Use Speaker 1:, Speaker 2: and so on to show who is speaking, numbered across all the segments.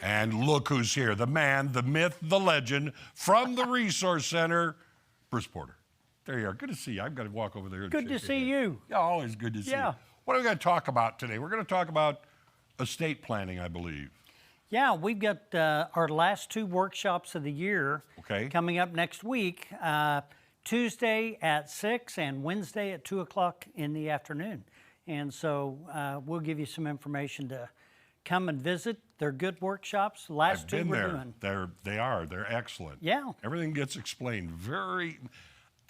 Speaker 1: And look who's here, the man, the myth, the legend, from the Resource Center, Bruce Porter. There you are. Good to see you. I've got to walk over there.
Speaker 2: Good to see you.
Speaker 1: Yeah, always good to see you. What are we going to talk about today? We're going to talk about estate planning, I believe.
Speaker 2: Yeah, we've got our last two workshops of the year coming up next week, Tuesday at 6 and Wednesday at 2 o'clock in the afternoon. And so we'll give you some information to come and visit. They're good workshops. Last two we're doing.
Speaker 1: They're excellent.
Speaker 2: Yeah.
Speaker 1: Everything gets explained very,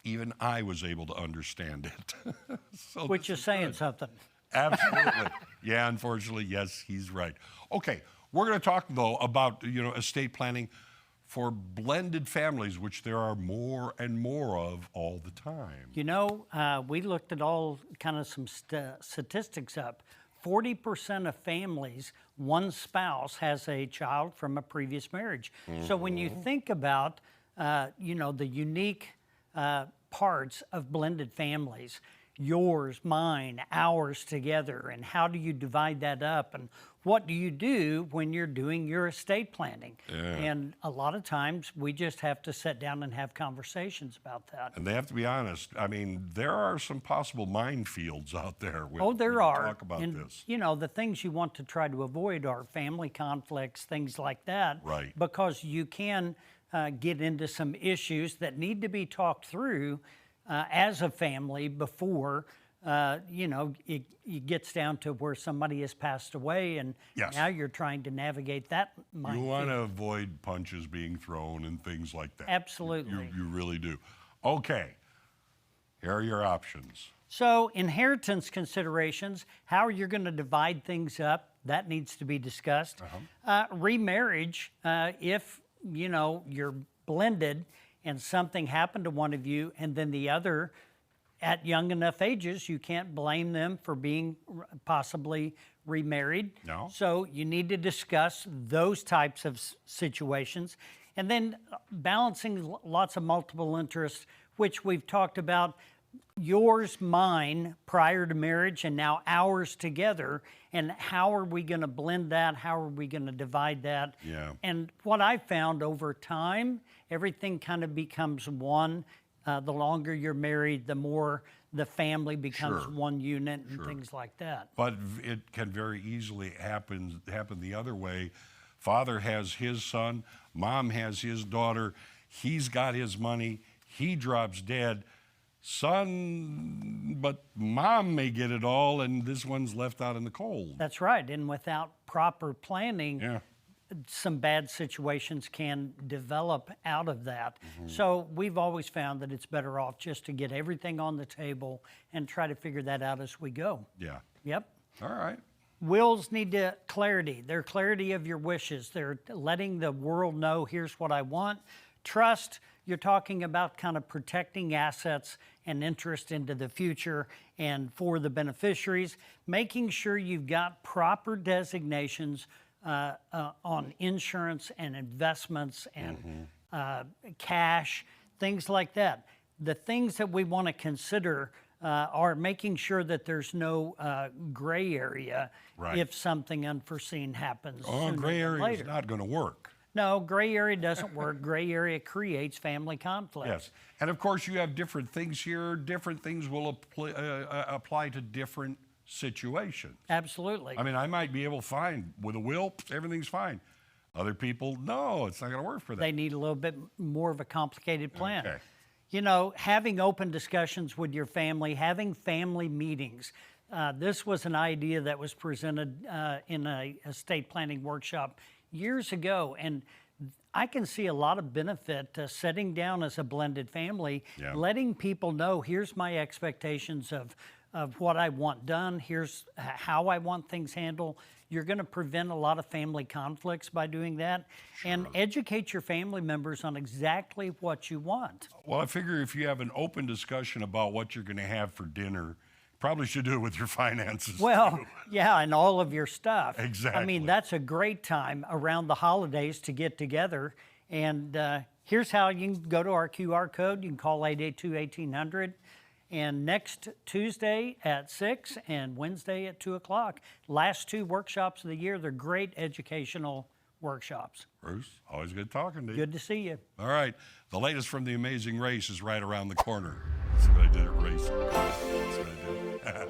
Speaker 1: even I was able to understand it. So
Speaker 2: which is saying something.
Speaker 1: Absolutely. Yeah, unfortunately, yes, he's right. Okay, we're going to talk though about, estate planning for blended families, which there are more and more of all the time.
Speaker 2: We looked at all kind of some statistics up. 40% of families, one spouse has a child from a previous marriage. Mm-hmm. So when you think about, the unique parts of blended families, yours, mine, ours together, and how do you divide that up, and what do you do when you're doing your estate planning? Yeah. And a lot of times we just have to sit down and have conversations about that.
Speaker 1: And they have to be honest. I mean, there are some possible minefields out there.
Speaker 2: There are.
Speaker 1: Talk about this.
Speaker 2: The things you want to try to avoid are family conflicts, things like that.
Speaker 1: Right.
Speaker 2: Because you can get into some issues that need to be talked through as a family before, it gets down to where somebody has passed away, and now you're trying to navigate that minefield.
Speaker 1: You want to avoid punches being thrown and things like that.
Speaker 2: Absolutely.
Speaker 1: You really do. Okay, here are your options.
Speaker 2: So inheritance considerations, how you're going to divide things up, that needs to be discussed. Remarriage, if, you're blended and something happened to one of you and then the other at young enough ages, you can't blame them for being possibly remarried.
Speaker 1: No.
Speaker 2: So you need to discuss those types of situations. And then balancing lots of multiple interests, which we've talked about, yours, mine, prior to marriage, and now ours together. And how are we going to blend that? How are we going to divide that?
Speaker 1: Yeah.
Speaker 2: And what I've found over time, everything kind of becomes one. The longer you're married, the more the family becomes one unit and things like that.
Speaker 1: But it can very easily happen the other way. Father has his son, mom has his daughter, he's got his money, he drops dead. Son, but mom may get it all, and this one's left out in the cold.
Speaker 2: That's right, and without proper planning, some bad situations can develop out of that. Mm-hmm. So we've always found that it's better off just to get everything on the table and try to figure that out as we go.
Speaker 1: Yeah.
Speaker 2: Yep.
Speaker 1: All right.
Speaker 2: Wills need clarity. They're clarity of your wishes. They're letting the world know, here's what I want. Trust, you're talking about kind of protecting assets and interest into the future and for the beneficiaries, making sure you've got proper designations on insurance and investments and cash, things like that. The things that we want to consider are making sure that there's no gray area if something unforeseen happens.
Speaker 1: Gray area is not going to work.
Speaker 2: No, gray area doesn't work. Gray area creates family conflict.
Speaker 1: Yes, and of course you have different things here. Different things will apply to different situations.
Speaker 2: Absolutely.
Speaker 1: I mean, I might be able to find with a will, everything's fine. Other people, no, it's not going to work for them.
Speaker 2: They need a little bit more of a complicated plan.
Speaker 1: Okay.
Speaker 2: Having open discussions with your family, having family meetings. This was an idea that was presented in a estate planning workshop years ago, and I can see a lot of benefit to sitting down as a blended family, letting people know, here's my expectations of what I want done, here's how I want things handled. You're going to prevent a lot of family conflicts by doing that, and educate your family members on exactly what you want.
Speaker 1: Well, I figure if you have an open discussion about what you're going to have for dinner, probably should do it with your finances.
Speaker 2: Well,
Speaker 1: too.
Speaker 2: Yeah, and all of your stuff.
Speaker 1: Exactly.
Speaker 2: I mean, that's a great time around the holidays to get together. And here's how you can go to our QR code. You can call 882-1800. And next Tuesday at 6 and Wednesday at 2 o'clock. Last two workshops of the year, they're great educational workshops.
Speaker 1: Bruce, always good talking to you.
Speaker 2: Good to see you.
Speaker 1: All right. The latest from The Amazing Race is right around the corner. That's what I did at racing. That's what I did.